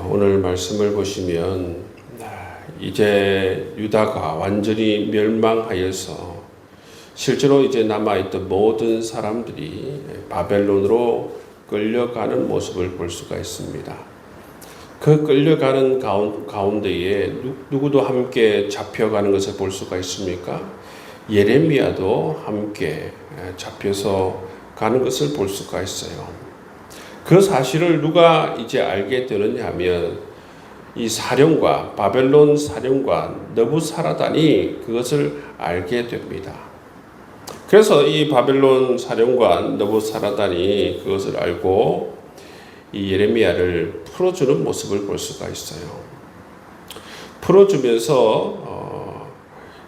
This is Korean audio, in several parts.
오늘 말씀을 보시면 이제 유다가 완전히 멸망하여서 실제로 이제 남아있던 모든 사람들이 바벨론으로 끌려가는 모습을 볼 수가 있습니다. 그 끌려가는 가운데에 누구도 함께 잡혀가는 것을 볼 수가 있습니까? 예레미야도 함께 잡혀서 가는 것을 볼 수가 있어요. 그 사실을 누가 이제 알게 되느냐 하면 이 사령관, 바벨론 사령관 느부사라단이 그것을 알게 됩니다. 그래서 이 바벨론 사령관 느부사라단이 그것을 알고 이 예레미야를 풀어주는 모습을 볼 수가 있어요. 풀어주면서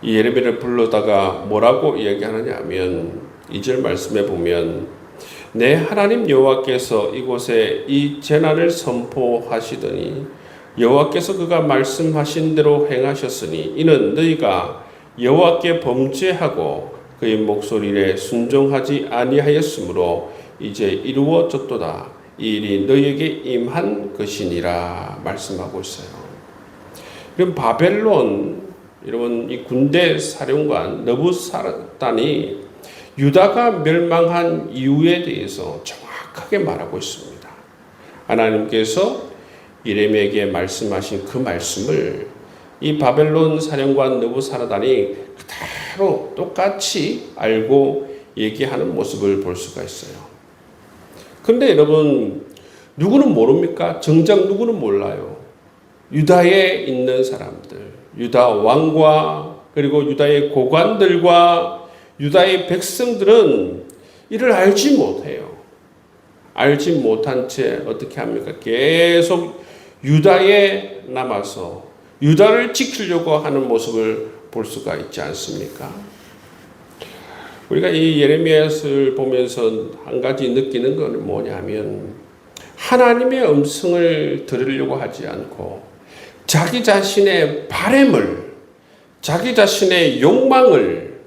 이 예레미야를 불러다가 뭐라고 이야기하느냐 하면 2절 말씀에 보면 내 하나님 여호와께서 이곳에 이 재난을 선포하시더니 여호와께서 그가 말씀하신 대로 행하셨으니 이는 너희가 여호와께 범죄하고 그의 목소리에 순종하지 아니하였으므로 이제 이루어졌도다. 이 일이 너희에게 임한 것이니라 말씀하고 있어요. 그럼 바벨론 여러분 이 군대 사령관 느부사라단이 유다가 멸망한 이유에 대해서 정확하게 말하고 있습니다. 하나님께서 예레미야에게 말씀하신 그 말씀을 이 바벨론 사령관 느부사라단이 그대로 똑같이 알고 얘기하는 모습을 볼 수가 있어요. 그런데 여러분 누구는 모릅니까? 정작 누구는 몰라요. 유다에 있는 사람들, 유다 왕과 그리고 유다의 고관들과 유다의 백성들은 이를 알지 못해요. 알지 못한 채 어떻게 합니까? 계속 유다에 남아서 유다를 지키려고 하는 모습을 볼 수가 있지 않습니까? 우리가 이 예레미야를 보면서 한 가지 느끼는 건 뭐냐면 하나님의 음성을 들으려고 하지 않고 자기 자신의 바램을, 자기 자신의 욕망을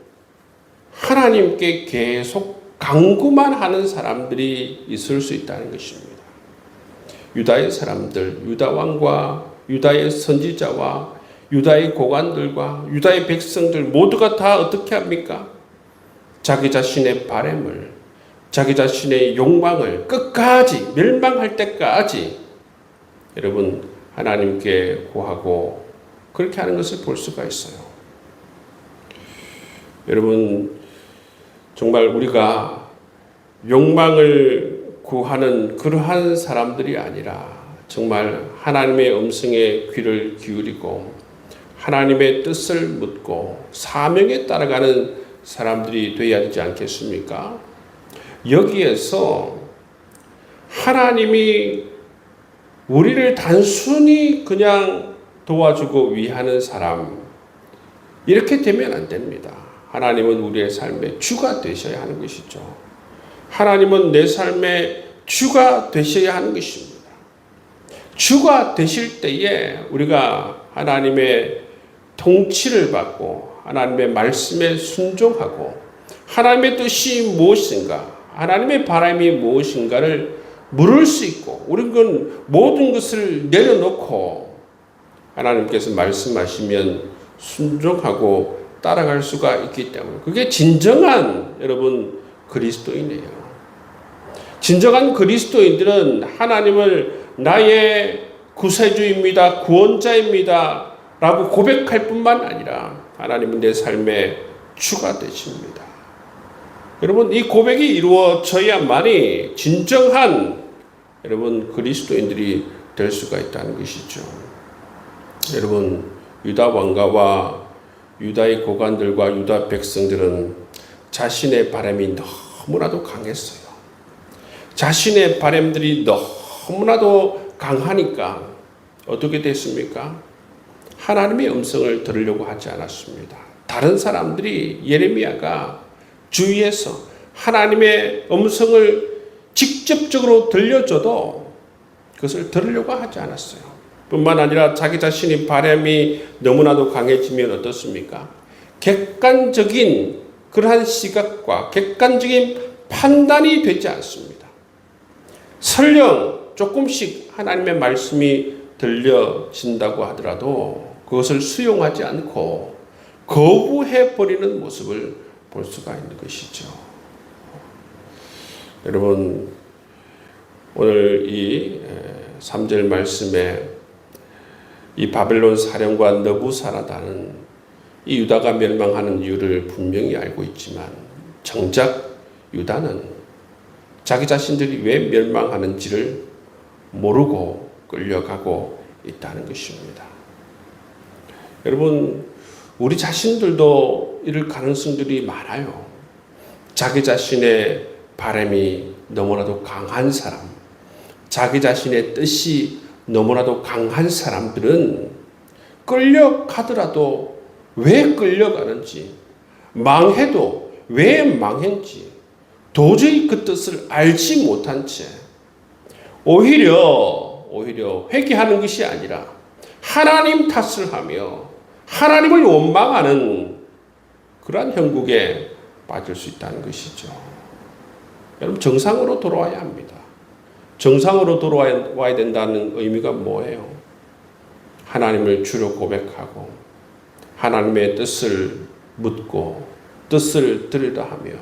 하나님께 계속 간구만 하는 사람들이 있을 수 있다는 것입니다. 유다의 사람들, 유다 왕과 유다의 선지자와 유다의 고관들과 유다의 백성들 모두가 다 어떻게 합니까? 자기 자신의 바램을, 자기 자신의 욕망을 끝까지 멸망할 때까지 여러분 하나님께 구하고 그렇게 하는 것을 볼 수가 있어요. 여러분 정말 우리가 욕망을 구하는 그러한 사람들이 아니라 정말 하나님의 음성에 귀를 기울이고 하나님의 뜻을 묻고 사명에 따라가는 사람들이 되어야 되지 않겠습니까? 여기에서 하나님이 우리를 단순히 그냥 도와주고 위하는 사람 이렇게 되면 안 됩니다. 하나님은 우리의 삶의 주가 되셔야 하는 것이죠. 하나님은 내 삶의 주가 되셔야 하는 것입니다. 주가 되실 때에 우리가 하나님의 통치를 받고 하나님의 말씀에 순종하고 하나님의 뜻이 무엇인가, 하나님의 바람이 무엇인가를 물을 수 있고 우리는 그 모든 것을 내려놓고 하나님께서 말씀하시면 순종하고 따라갈 수가 있기 때문에 그게 진정한 여러분 그리스도인이에요. 진정한 그리스도인들은 하나님을 나의 구세주입니다, 구원자입니다 라고 고백할 뿐만 아니라 하나님은 내 삶의 주가 되십니다. 여러분 이 고백이 이루어져야만이 진정한 여러분 그리스도인들이 될 수가 있다는 것이죠. 여러분 유다 왕가와 유다의 고관들과 유다 백성들은 자신의 바람이 너무나도 강했어요. 자신의 바람들이 너무나도 강하니까 어떻게 됐습니까? 하나님의 음성을 들으려고 하지 않았습니다. 다른 사람들이 예레미야가 주위에서 하나님의 음성을 직접적으로 들려줘도 그것을 들으려고 하지 않았어요. 뿐만 아니라 자기 자신의 바람이 너무나도 강해지면 어떻습니까? 객관적인 그러한 시각과 객관적인 판단이 되지 않습니다. 설령 조금씩 하나님의 말씀이 들려진다고 하더라도 그것을 수용하지 않고 거부해버리는 모습을 볼 수가 있는 것이죠. 여러분, 오늘 이 3절 말씀에 이 바벨론 사령관 느부사라다는 이 유다가 멸망하는 이유를 분명히 알고 있지만 정작 유다는 자기 자신들이 왜 멸망하는지를 모르고 끌려가고 있다는 것입니다. 여러분, 우리 자신들도 이럴 가능성들이 많아요. 자기 자신의 바람이 너무나도 강한 사람, 자기 자신의 뜻이 너무나도 강한 사람들은 끌려가더라도 왜 끌려가는지, 망해도 왜 망했는지 도저히 그 뜻을 알지 못한 채 오히려 회개하는 것이 아니라 하나님 탓을 하며 하나님을 원망하는 그러한 형국에 빠질 수 있다는 것이죠. 여러분, 정상으로 돌아와야 합니다. 정상으로 돌아와야 된다는 의미가 뭐예요? 하나님을 주로 고백하고 하나님의 뜻을 묻고 뜻을 들으려 하며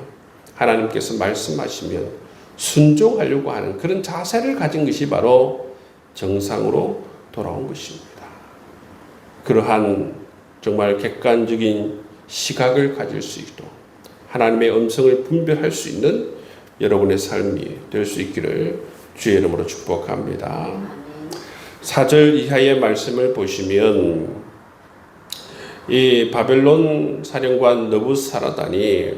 하나님께서 말씀하시면 순종하려고 하는 그런 자세를 가진 것이 바로 정상으로 돌아온 것입니다. 그러한 정말 객관적인 시각을 가질 수 있도록 하나님의 음성을 분별할 수 있는 여러분의 삶이 될 수 있기를 주의 이름으로 축복합니다. 4절 이하의 말씀을 보시면 이 바벨론 사령관 느부사라단이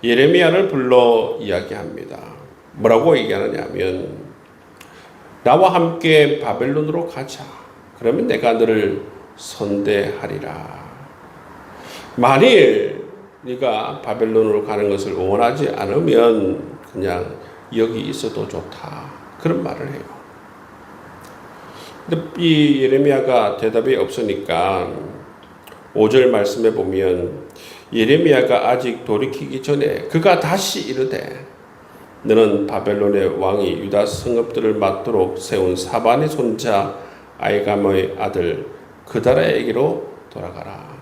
예레미야를 불러 이야기합니다. 뭐라고 얘기하느냐면 나와 함께 바벨론으로 가자. 그러면 내가 너를 선대하리라. 만일 네가 바벨론으로 가는 것을 원하지 않으면 그냥 여기 있어도 좋다. 그런 말을 해요. 근데 이 예레미야가 대답이 없으니까 5절 말씀에 보면 예레미야가 아직 돌이키기 전에 그가 다시 이르되 너는 바벨론의 왕이 유다 성읍들을 맡도록 세운 사반의 손자 아이감의 아들 그다라에게로 돌아가라.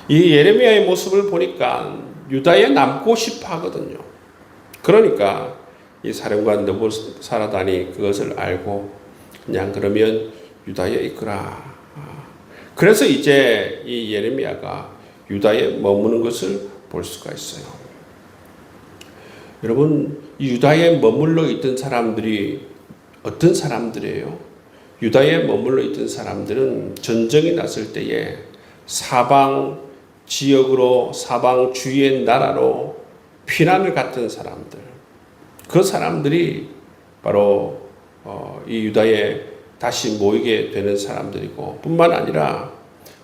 이 예레미야의 모습을 보니까 유다에 남고 싶어 하거든요. 그러니까 이 사령관 느부사라단이 그것을 알고 그냥 그러면 유다에 있거라. 그래서 이제 이 예레미야가 유다에 머무는 것을 볼 수가 있어요. 여러분, 유다에 머물러 있던 사람들이 어떤 사람들이에요? 유다에 머물러 있던 사람들은 전쟁이 났을 때에 사방 지역으로 사방 주위의 나라로 피난을 갔던 사람들, 그 사람들이 바로 이 유다에 다시 모이게 되는 사람들이고 뿐만 아니라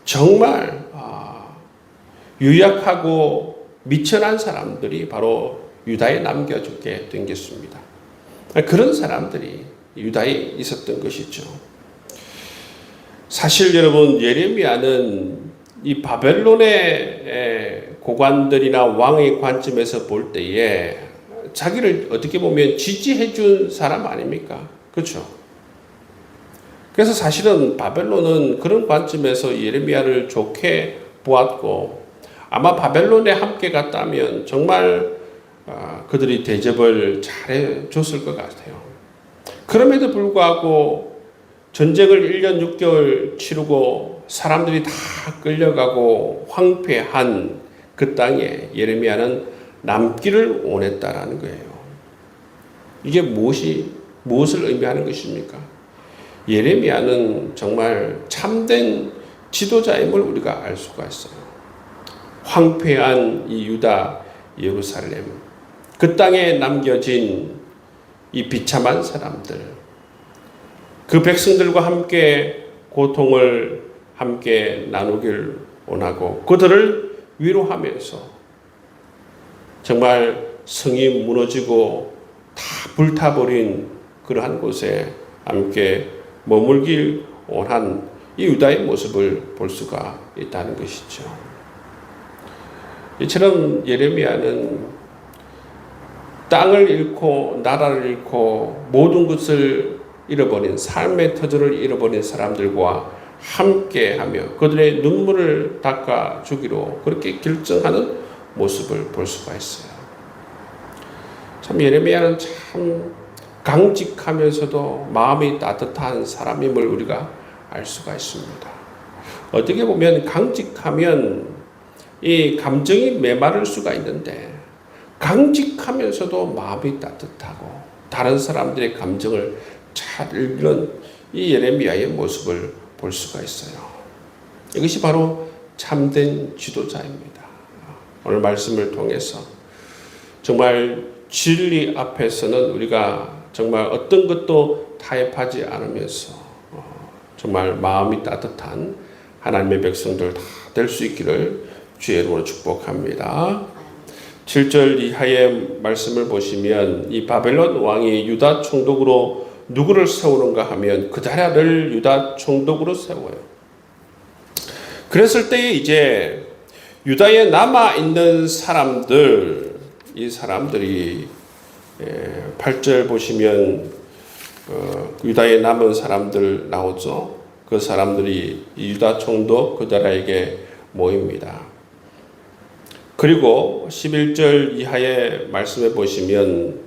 정말 유약하고 미천한 사람들이 바로 유다에 남겨주게 된 것입니다. 그런 사람들이 유다에 있었던 것이죠. 사실 여러분, 예레미야는 이 바벨론의 고관들이나 왕의 관점에서 볼 때에 자기를 어떻게 보면 지지해 준 사람 아닙니까? 그렇죠? 그래서 사실은 바벨론은 그런 관점에서 예레미야를 좋게 보았고 아마 바벨론에 함께 갔다면 정말 그들이 대접을 잘해 줬을 것 같아요. 그럼에도 불구하고 전쟁을 1년 6개월 치르고 사람들이 다 끌려가고 황폐한 그 땅에 예레미야는 남기를 원했다라는 거예요. 이게 무엇을 의미하는 것입니까? 예레미야는 정말 참된 지도자임을 우리가 알 수가 있어요. 황폐한 이 유다 예루살렘, 그 땅에 남겨진 이 비참한 사람들, 그 백성들과 함께 고통을 함께 나누길 원하고 그들을 위로하면서 정말 성이 무너지고 다 불타버린 그러한 곳에 함께 머물길 원한 이 유다의 모습을 볼 수가 있다는 것이죠. 이처럼 예레미야는 땅을 잃고 나라를 잃고 모든 것을 잃어버린 삶의 터전을 잃어버린 사람들과 함께하며 그들의 눈물을 닦아주기로 그렇게 결정하는 모습을 볼 수가 있어요. 참 예레미야는 참 강직하면서도 마음이 따뜻한 사람임을 우리가 알 수가 있습니다. 어떻게 보면 강직하면 이 감정이 메마를 수가 있는데 강직하면서도 마음이 따뜻하고 다른 사람들의 감정을 잘 읽는 이 예레미야의 모습을 볼 수가 있어요. 이것이 바로 참된 지도자입니다. 오늘 말씀을 통해서 정말 진리 앞에서는 우리가 정말 어떤 것도 타협하지 않으면서 정말 마음이 따뜻한 하나님의 백성들 다 될 수 있기를 주의 이름으로 축복합니다. 7절 이하의 말씀을 보시면 이 바벨론 왕이 유다 총독으로 누구를 세우는가 하면 그다랴를 유다 총독으로 세워요. 그랬을 때에 이제 유다에 남아있는 사람들, 이 사람들이 8절 보시면 유다에 남은 사람들 나오죠. 그 사람들이 유다 총독 그다랴에게 모입니다. 그리고 11절 이하의 말씀에 보시면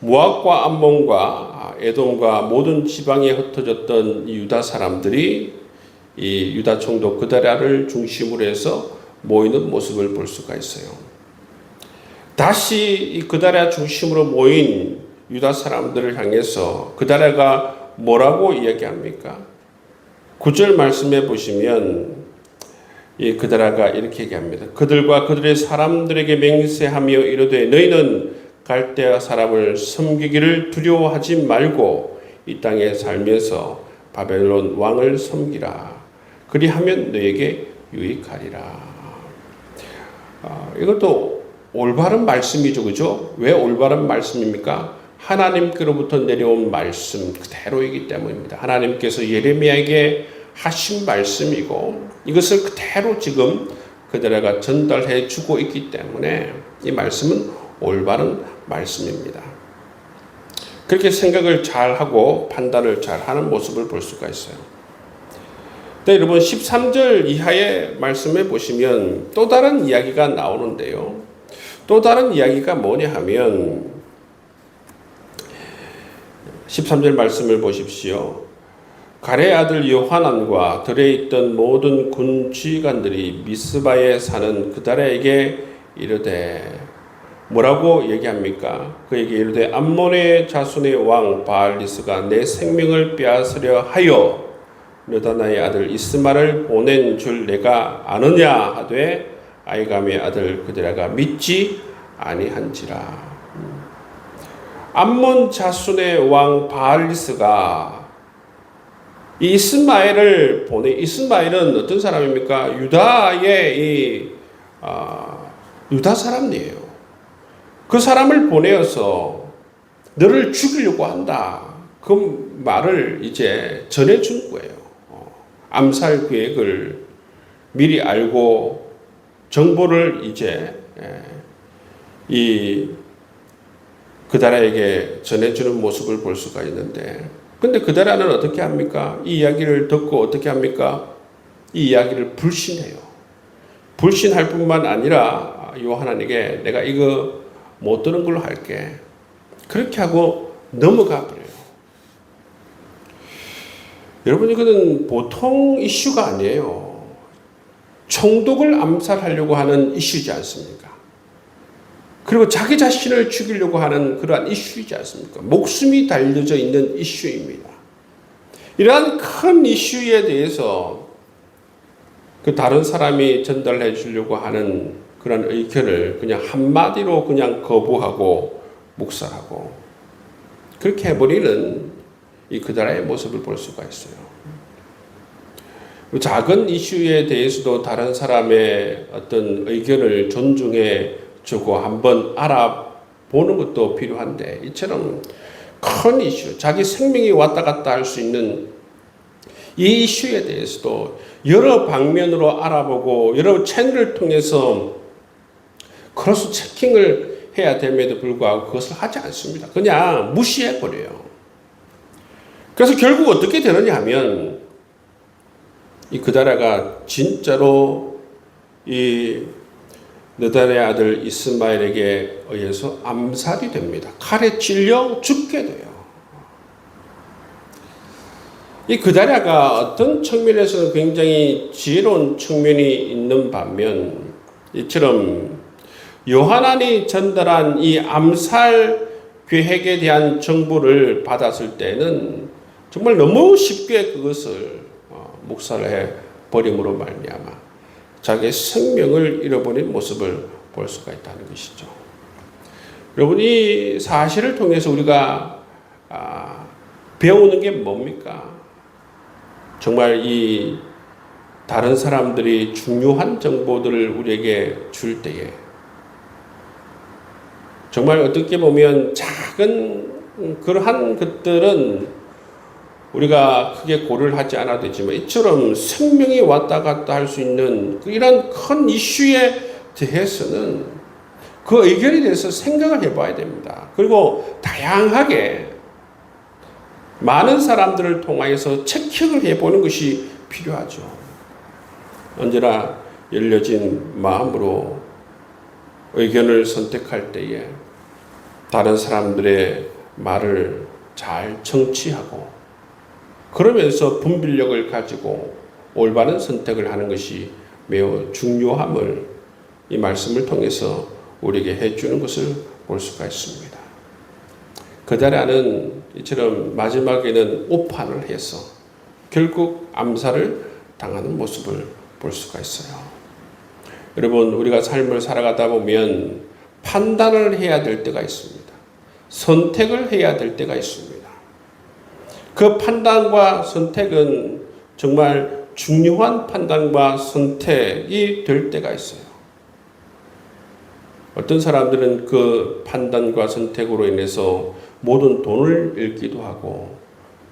모압과 암몬과 에돔과 모든 지방에 흩어졌던 이 유다 사람들이 이 유다 총독 그다랴를 중심으로 해서 모이는 모습을 볼 수가 있어요. 다시 이 그다랴 중심으로 모인 유다 사람들을 향해서 그다랴가 뭐라고 이야기합니까? 9절 말씀에 보시면 이 그다랴가 이렇게 얘기합니다. 그들과 그들의 사람들에게 맹세하며 이르되 너희는 갈대아 사람을 섬기기를 두려워하지 말고 이 땅에 살면서 바벨론 왕을 섬기라. 그리하면 너에게 유익하리라. 이것도 올바른 말씀이죠, 그죠? 왜 올바른 말씀입니까? 하나님께로부터 내려온 말씀 그대로이기 때문입니다. 하나님께서 예레미야에게 하신 말씀이고 이것을 그대로 지금 그들에게 전달해 주고 있기 때문에 이 말씀은 올바른 말씀입니다. 그렇게 생각을 잘하고 판단을 잘하는 모습을 볼 수가 있어요. 네, 여러분 13절 이하의 말씀에 보시면 또 다른 이야기가 나오는데요. 또 다른 이야기가 뭐냐 하면 13절 말씀을 보십시오. 가레 아들 요하난과 들에 있던 모든 군 지휘관들이 미스바에 사는 그다랴에게 이르되 뭐라고 얘기합니까? 그에게 이르되 암몬의 자손의 왕 바알리스가 내 생명을 빼앗으려 하여 느다나의 아들 이스마를 보낸 줄 내가 아느냐 하되 아이감의 아들 그다랴가 믿지 아니한지라. 암몬 자손의 왕 바알리스가 이스마엘을 보내. 이스마엘은 어떤 사람입니까? 유다의 유다 사람이에요. 그 사람을 보내어서 너를 죽이려고 한다. 그 말을 이제 전해준 거예요. 암살 계획을 미리 알고 정보를 이제 이 그다랴에게 전해주는 모습을 볼 수가 있는데, 근데 그다랴는 어떻게 합니까? 이 이야기를 듣고 어떻게 합니까? 이 이야기를 불신해요. 불신할 뿐만 아니라 요하난에게 내가 이거 못 들은 걸로 할게. 그렇게 하고 넘어가 버려요. 여러분, 이거는 보통 이슈가 아니에요. 총독을 암살하려고 하는 이슈지 않습니까? 그리고 자기 자신을 죽이려고 하는 그러한 이슈이지 않습니까? 목숨이 달려져 있는 이슈입니다. 이러한 큰 이슈에 대해서 그 다른 사람이 전달해 주려고 하는 그런 의견을 그냥 한마디로 그냥 거부하고 묵살하고 그렇게 해버리는 이 그다랴의 모습을 볼 수가 있어요. 작은 이슈에 대해서도 다른 사람의 어떤 의견을 존중해 주고 한번 알아보는 것도 필요한데, 이처럼 큰 이슈, 자기 생명이 왔다 갔다 할 수 있는 이 이슈에 대해서도 여러 방면으로 알아보고 여러 채널을 통해서 크로스 체킹을 해야 됨에도 불구하고 그것을 하지 않습니다. 그냥 무시해 버려요. 그래서 결국 어떻게 되느냐 하면 이 그다랴가 진짜로 이 느단의 아들 이스마엘에게 의해서 암살이 됩니다. 칼에 찔려 죽게 돼요. 이 그다랴가 어떤 측면에서는 굉장히 지혜로운 측면이 있는 반면 이처럼 요하난이 전달한 이 암살 계획에 대한 정보를 받았을 때는 정말 너무 쉽게 그것을 묵살해 버림으로 말미암아 자기의 생명을 잃어버린 모습을 볼 수가 있다는 것이죠. 여러분, 이 사실을 통해서 우리가 배우는 게 뭡니까? 정말 이 다른 사람들이 중요한 정보들을 우리에게 줄 때에 정말 어떻게 보면 작은 그러한 것들은 우리가 크게 고려를 하지 않아도 되지만 이처럼 생명이 왔다 갔다 할 수 있는 이런 큰 이슈에 대해서는 그 의견에 대해서 생각을 해봐야 됩니다. 그리고 다양하게 많은 사람들을 통하여서 체크를 해보는 것이 필요하죠. 언제나 열려진 마음으로 의견을 선택할 때에 다른 사람들의 말을 잘 청취하고 그러면서 분별력을 가지고 올바른 선택을 하는 것이 매우 중요함을 이 말씀을 통해서 우리에게 해주는 것을 볼 수가 있습니다. 그다랴는 이처럼 마지막에는 오판을 해서 결국 암살을 당하는 모습을 볼 수가 있어요. 여러분, 우리가 삶을 살아가다 보면 판단을 해야 될 때가 있습니다. 선택을 해야 될 때가 있습니다. 그 판단과 선택은 정말 중요한 판단과 선택이 될 때가 있어요. 어떤 사람들은 그 판단과 선택으로 인해서 모든 돈을 잃기도 하고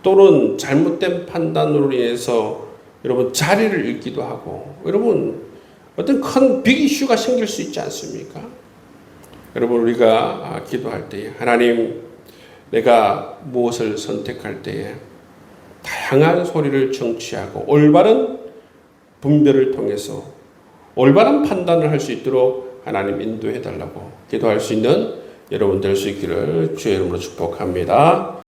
또는 잘못된 판단으로 인해서 여러분 자리를 잃기도 하고 여러분 어떤 큰 빅 이슈가 생길 수 있지 않습니까? 여러분, 우리가 기도할 때에 하나님, 내가 무엇을 선택할 때에 다양한 소리를 청취하고 올바른 분별을 통해서 올바른 판단을 할 수 있도록 하나님 인도해 달라고 기도할 수 있는 여러분 될 수 있기를 주의 이름으로 축복합니다.